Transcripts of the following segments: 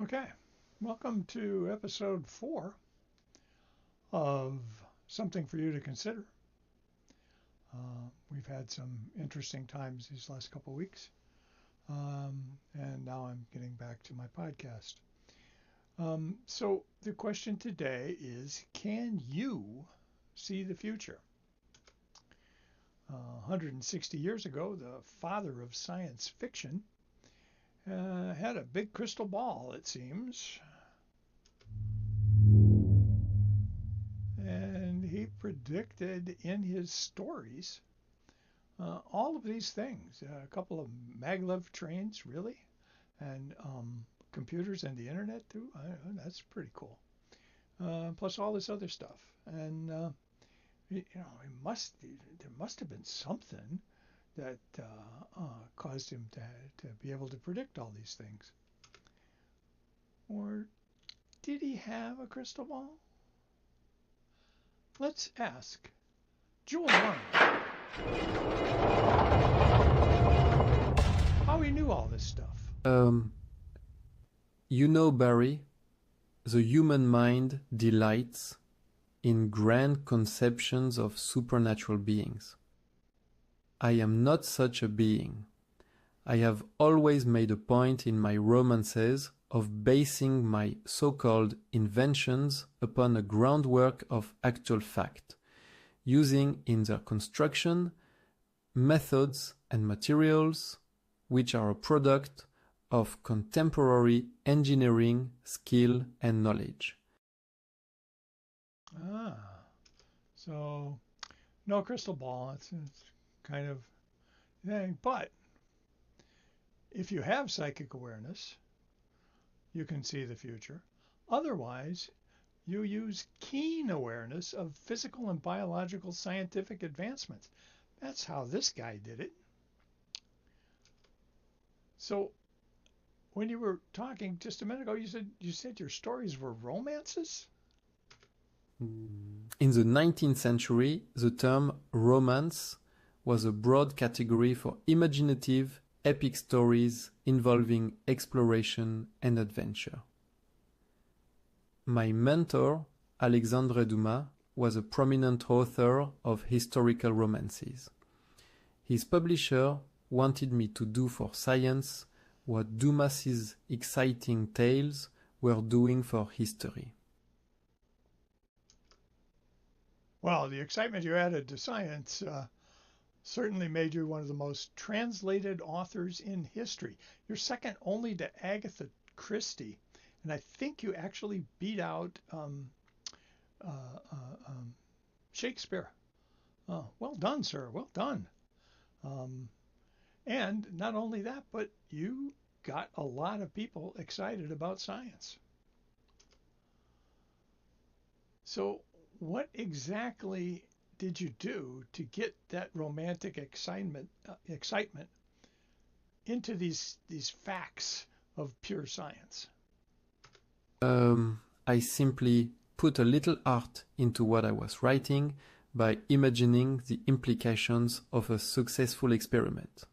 Okay, welcome to episode 4 of Something for You to Consider. We've had some interesting times these last couple of weeks, and now I'm getting back to my podcast. So the question today is, can you see the future? 160 years ago, the father of science fiction had a big crystal ball, it seems. And he predicted in his stories all of these things. A couple of maglev trains, really, and computers and the internet too. That's pretty cool. Plus all this other stuff. And there must have been something that caused him to be able to predict all these things. Or did he have a crystal ball? Let's ask Jules Verne how he knew all this stuff. Barry, the human mind delights in grand conceptions of supernatural beings. I am not such a being. I have always made a point in my romances of basing my so-called inventions upon a groundwork of actual fact, using in their construction methods and materials which are a product of contemporary engineering skill and knowledge. So no crystal ball. It's kind of thing. But if you have psychic awareness, you can see the future. Otherwise, you use keen awareness of physical and biological scientific advancements. That's how this guy did it. So when you were talking just a minute ago, you said your stories were romances? In the 19th century, the term romance was a broad category for imaginative, epic stories involving exploration and adventure. My mentor, Alexandre Dumas, was a prominent author of historical romances. His publisher wanted me to do for science what Dumas's exciting tales were doing for history. Well, the excitement you added to science certainly made you one of the most translated authors in history. You're second only to Agatha Christie, and I think you actually beat out Shakespeare. Well done, sir. Well done. And not only that, but you got a lot of people excited about science. So what exactly did you do to get that romantic excitement into these facts of pure science? I simply put a little art into what I was writing by imagining the implications of a successful experiment.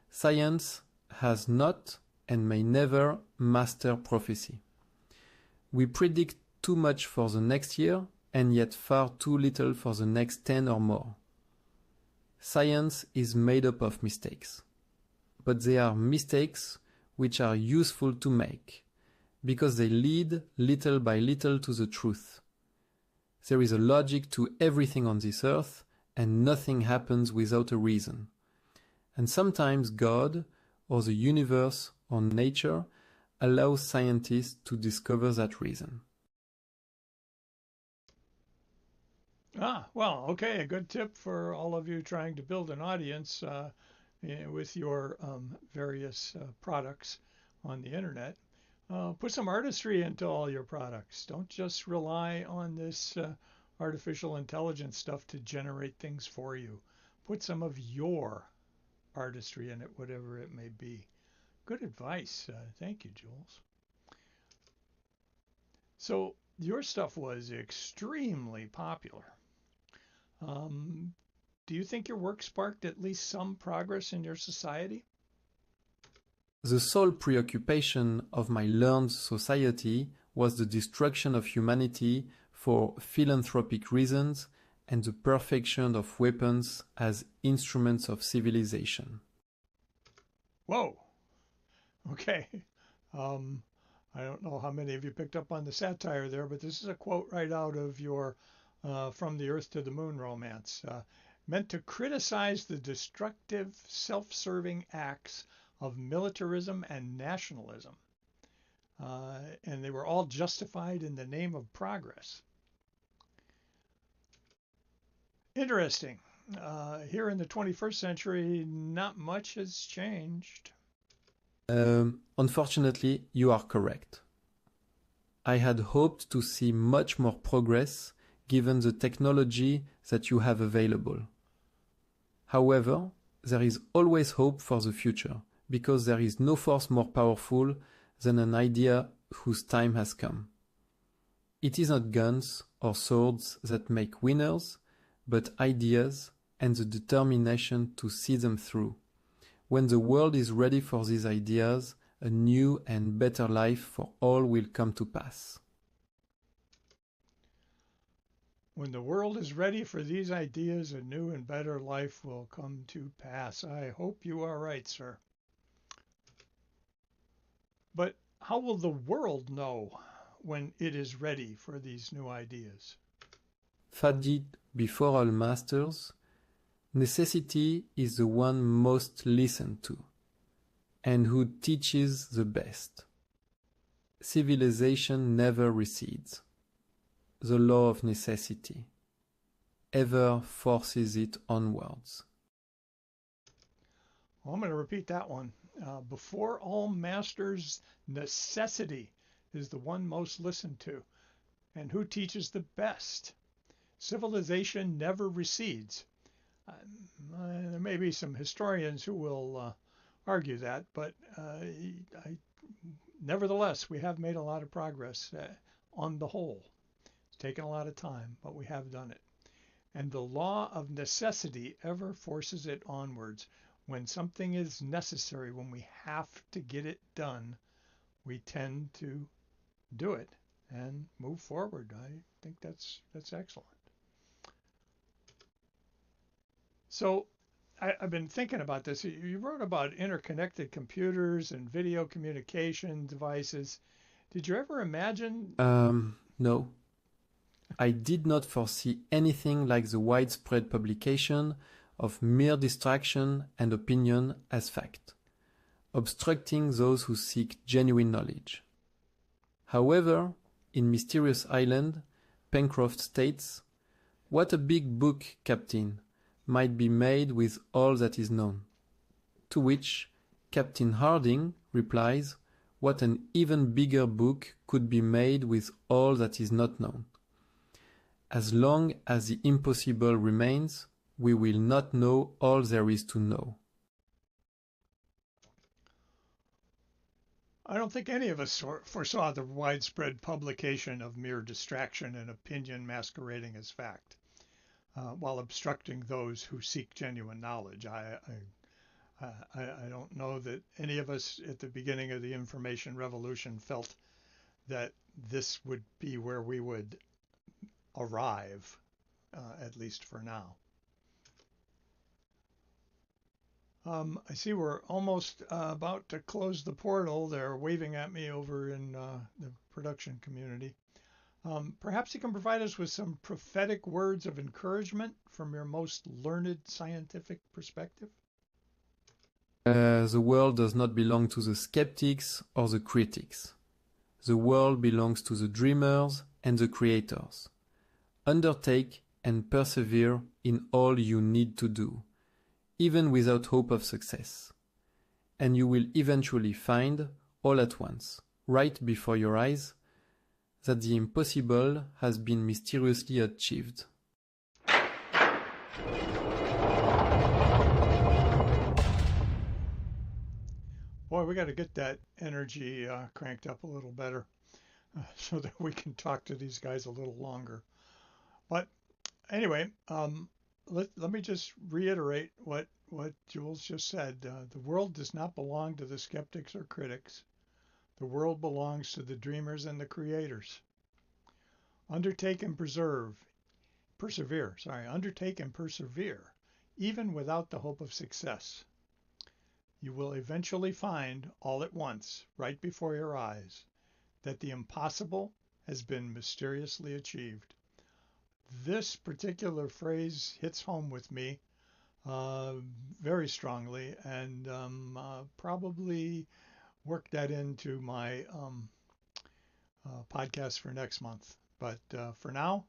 Science has not and may never master prophecy. We predict too much for the next year and yet far too little for the next 10 or more. Science is made up of mistakes. But they are mistakes which are useful to make, because they lead little by little to the truth. There is a logic to everything on this earth, and nothing happens without a reason. And sometimes God, or the universe, or nature, allows scientists to discover that reason. Well, okay, a good tip for all of you trying to build an audience with your various products on the internet. Put some artistry into all your products. Don't just rely on this artificial intelligence stuff to generate things for you. Put some of your artistry in it, whatever it may be. Good advice. Thank you, Jules. So your stuff was extremely popular. Do you think your work sparked at least some progress in your society? The sole preoccupation of my learned society was the destruction of humanity for philanthropic reasons and the perfection of weapons as instruments of civilization. Whoa. Okay. I don't know how many of you picked up on the satire there, but this is a quote right out of your From the Earth to the Moon romance, meant to criticize the destructive, self-serving acts of militarism and nationalism. And they were all justified in the name of progress. Interesting. Here in the 21st century, not much has changed. Unfortunately, you are correct. I had hoped to see much more progress given the technology that you have available. However, there is always hope for the future, because there is no force more powerful than an idea whose time has come. It is not guns or swords that make winners, but ideas and the determination to see them through. When the world is ready for these ideas, a new and better life for all will come to pass. When the world is ready for these ideas, a new and better life will come to pass. I hope you are right, sir. But how will the world know when it is ready for these new ideas? Fadid before all masters, necessity is the one most listened to, and who teaches the best. Civilization never recedes. The law of necessity ever forces it onwards. Well, I'm going to repeat that one. Before all masters, necessity is the one most listened to, and who teaches the best. Civilization never recedes. There may be some historians who will argue that, but nevertheless, we have made a lot of progress on the whole. It's taken a lot of time, but we have done it. And the law of necessity ever forces it onwards. When something is necessary, when we have to get it done, we tend to do it and move forward. I think that's excellent. So I've been thinking about this. You wrote about interconnected computers and video communication devices. Did you ever imagine? No. I did not foresee anything like the widespread publication of mere distraction and opinion as fact, obstructing those who seek genuine knowledge. However, in Mysterious Island, Pencroft states, "What a big book, Captain, might be made with all that is known." To which Captain Harding replies, "What an even bigger book could be made with all that is not known. As long as the impossible remains, we will not know all there is to know." I don't think any of us foresaw the widespread publication of mere distraction and opinion masquerading as fact, while obstructing those who seek genuine knowledge. I don't know that any of us at the beginning of the information revolution felt that this would be where we would arrive, at least for now. I see we're almost about to close the portal. They're waving at me over in the production community. Perhaps you can provide us with some prophetic words of encouragement from your most learned scientific perspective. The world does not belong to the skeptics or the critics. The world belongs to the dreamers and the creators. Undertake and persevere in all you need to do, even without hope of success. And you will eventually find, all at once, right before your eyes, that the impossible has been mysteriously achieved. Boy, we got to get that energy cranked up a little better so that we can talk to these guys a little longer. But anyway, let me just reiterate what what Jules just said. The world does not belong to the skeptics or critics. The world belongs to the dreamers and the creators. Undertake and persevere, even without the hope of success. You will eventually find all at once, right before your eyes, that the impossible has been mysteriously achieved. This particular phrase hits home with me uh, very strongly, and probably work that into my podcast for next month. But for now,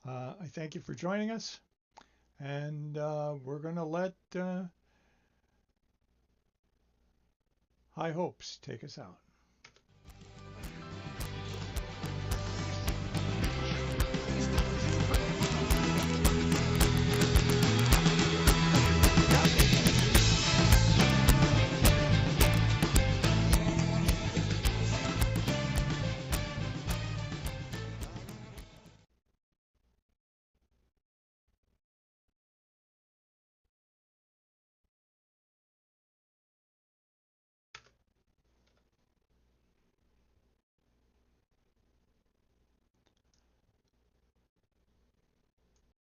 I thank you for joining us, and we're going to let High Hopes take us out.